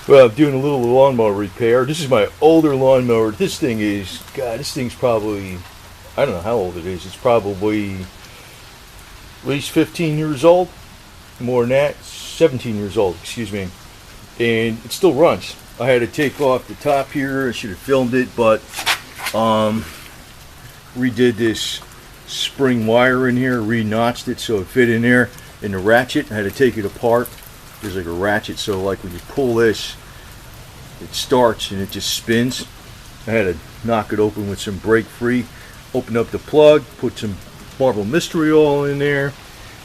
Well, I'm doing a little lawnmower repair. This is my older lawnmower. This thing is, God, this thing's probably, I don't know how old it is. It's probably at least 15 years old. More than that, 17 years old, excuse me. And it still runs. I had to take off the top here. I should have filmed it, but redid this spring wire in here, re-notched it so it fit in there. And the ratchet, I had to take it apart. There's like a ratchet, so like when you pull this, it starts and it just spins. I had to knock it open with some brake free, open up the plug, put some marble mystery oil in there,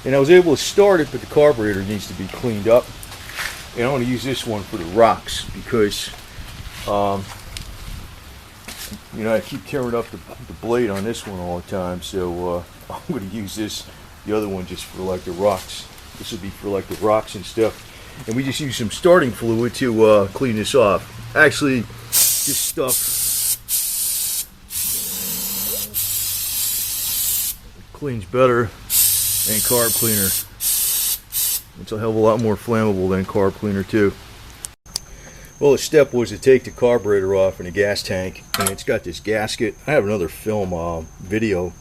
and I was able to start it, but the carburetor needs to be cleaned up. And I want to use this one for the rocks because you know, I keep tearing up the blade on this one all the time, so I'm going to use the other one just for like the rocks. This would be for like the rocks and stuff. And we just use some starting fluid to clean this off. Actually, this stuff cleans better than carb cleaner. It's a hell of a lot more flammable than carb cleaner too. Well, the step was to take the carburetor off in the gas tank, and it's got this gasket. I have another film video,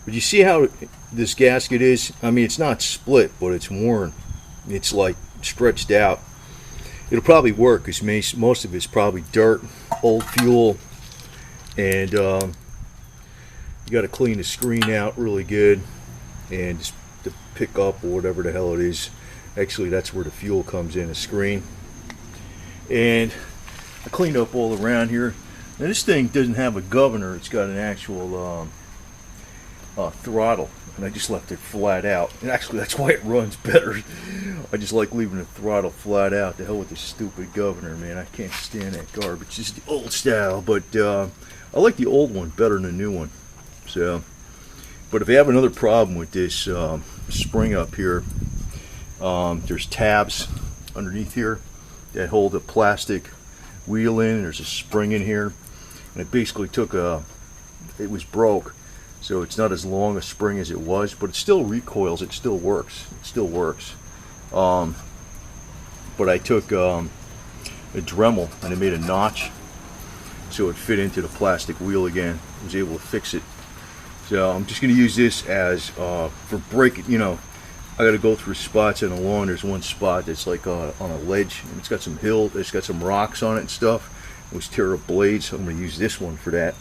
but you see how this gasket is? I mean, it's not split, but it's worn. It's like stretched out. It'll probably work because most of it's probably dirt, old fuel, and you got to clean the screen out really good, and just to pick up or whatever the hell it is. Actually, that's where the fuel comes in, the screen. And I cleaned up all around here. Now this thing doesn't have a governor. It's got an actual throttle, and I just left it flat out. And actually, that's why it runs better. I just like leaving the throttle flat out. The hell with this stupid governor, man. I can't stand that garbage. It's the old style, but I like the old one better than the new one. So, but if you have another problem with this spring up here, there's tabs underneath here that hold a plastic wheel in, and there's a spring in here, and it basically took it was broke, so it's not as long a spring as it was, but it still recoils. It still works. But I took a Dremel and I made a notch so it fit into the plastic wheel again. I was able to fix it. So I'm just going to use this as for breaking, you know, I got to go through spots in the lawn. There's one spot that's like on a ledge, and it's got some it's got some rocks on it and stuff. It was tear up blades, so I'm going to use this one for that.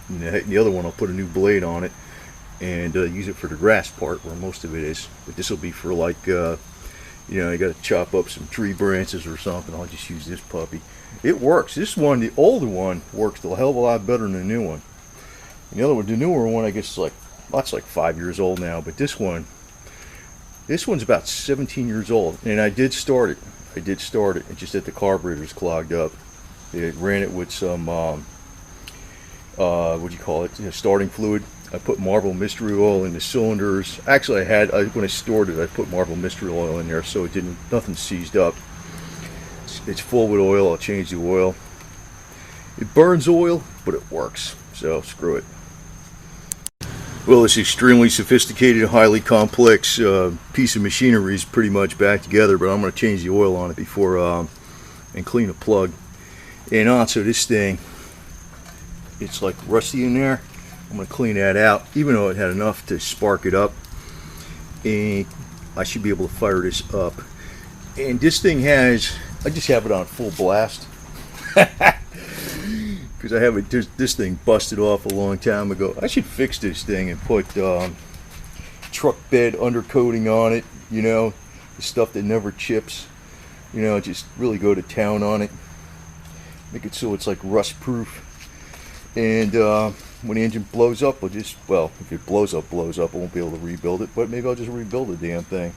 And the other one, I'll put a new blade on it and use it for the grass part where most of it is. But this will be for like, you know, I got to chop up some tree branches or something. I'll just use this puppy. It works. This one, the older one, works a hell of a lot better than the new one. And the other one, the newer one, I guess is like, well, it's like 5 years old now. But this one's about 17 years old, and I did start it. It's just that the carburetor's clogged up. It ran it with some, what do you call it? You know, starting fluid. I put marble mystery oil in the cylinders. Actually, when I stored it, I put marble mystery oil in there so it didn't, nothing seized up. It's full with oil. I'll change the oil. It burns oil, but it works. So screw it. Well, this extremely sophisticated, highly complex piece of machinery is pretty much back together, but I'm going to change the oil on it before and clean the plug. And also this thing, it's like rusty in there. I'm going to clean that out, even though it had enough to spark it up. And I should be able to fire this up. And this thing has, I just have it on full blast. Because I have it, this thing busted off a long time ago. I should fix this thing and put truck bed undercoating on it, you know, the stuff that never chips, you know, just really go to town on it. Make it so it's like rust proof. And when the engine blows up, I'll just, well, if it blows up, I won't be able to rebuild it, but maybe I'll just rebuild the damn thing.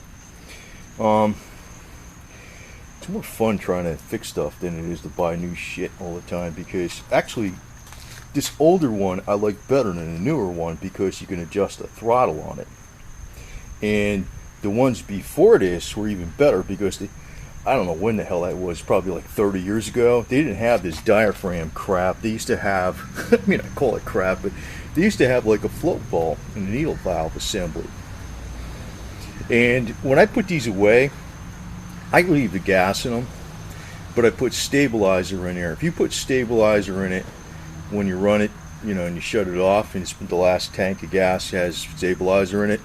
It's more fun trying to fix stuff than it is to buy new shit all the time, because actually this older one I like better than the newer one because you can adjust the throttle on it. And the ones before this were even better because I don't know when the hell that was, probably like 30 years ago. They didn't have this diaphragm crap. They used to have, I mean, I call it crap, but they used to have like a float ball and a needle valve assembly. And when I put these away, I leave the gas in them, but I put stabilizer in there. If you put stabilizer in it when you run it, you know, and you shut it off, and it's the last tank of gas has stabilizer in it,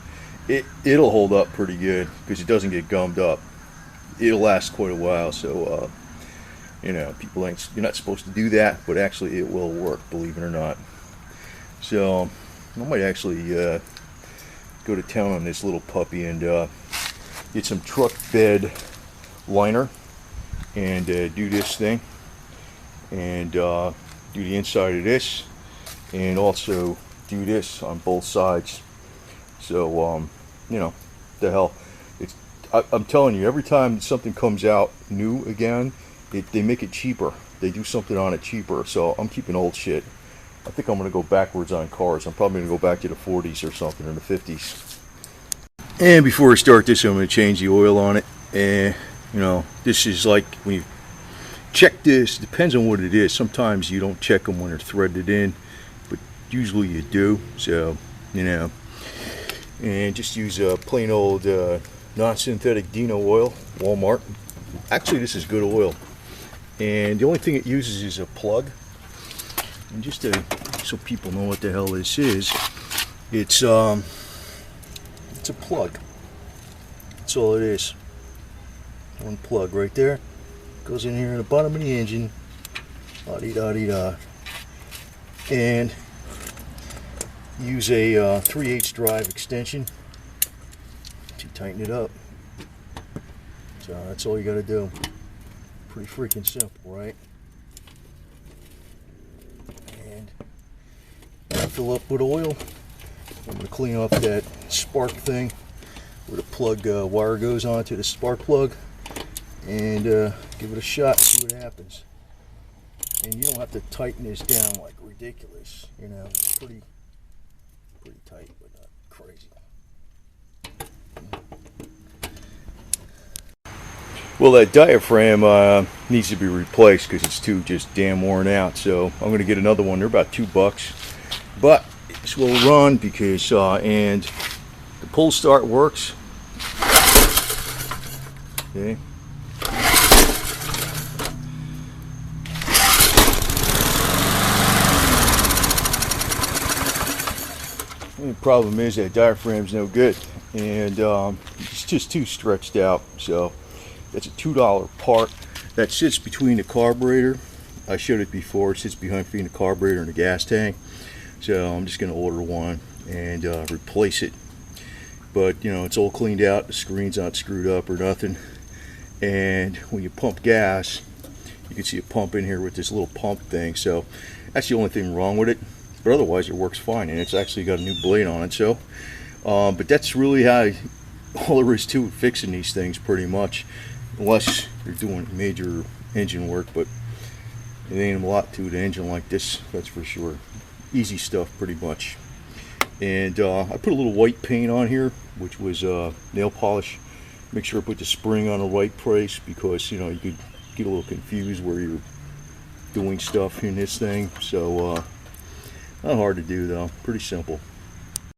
it'll hold up pretty good because it doesn't get gummed up. It'll last quite a while. So you know, people ain't, you're not supposed to do that, but actually it will work, believe it or not. So I might actually go to town on this little puppy and get some truck bed liner and do this thing, and do the inside of this, and also do this on both sides. So you know, the hell, I'm telling you, every time something comes out new again, they make it cheaper. They do something on it cheaper. So I'm keeping old shit. I think I'm going to go backwards on cars. I'm probably going to go back to the 40s or something, or the 50s. And before I start this, I'm going to change the oil on it. And you know, this is like when you check this, depends on what it is. Sometimes you don't check them when they're threaded in, but usually you do. So, you know, and just use a plain old non-synthetic Dino oil, Walmart. Actually, this is good oil. And the only thing it uses is a plug. And just so people know what the hell this is, it's a plug. That's all it is. One plug right there. Goes in here in the bottom of the engine. La-di-da-di-da. And use a 3/8 drive extension to tighten it up. So that's all you got to do. Pretty freaking simple, right? And fill up with oil. I'm going to clean off that spark thing where the plug wire goes onto the spark plug, and give it a shot, see what happens. And you don't have to tighten this down like ridiculous, you know. It's pretty tight, but not crazy. Well, that diaphragm needs to be replaced because it's too just damn worn out. So I'm going to get another one. They're about $2, but this will run because and the pull start works. Okay. The problem is that diaphragm's no good, and it's just too stretched out. So that's a $2 part that sits between the carburetor. I showed it before. It sits between the carburetor and the gas tank. So I'm just going to order one and replace it. But you know, it's all cleaned out. The screen's not screwed up or nothing. And when you pump gas, you can see a pump in here with this little pump thing. So that's the only thing wrong with it. But otherwise, it works fine, and it's actually got a new blade on it. So, but that's really all there is to it, fixing these things, pretty much, unless you're doing major engine work. But it ain't a lot to the engine like this, that's for sure. Easy stuff, pretty much. And I put a little white paint on here, which was nail polish. Make sure I put the spring on the right place, because you know, you could get a little confused where you're doing stuff in this thing. So not hard to do though, pretty simple.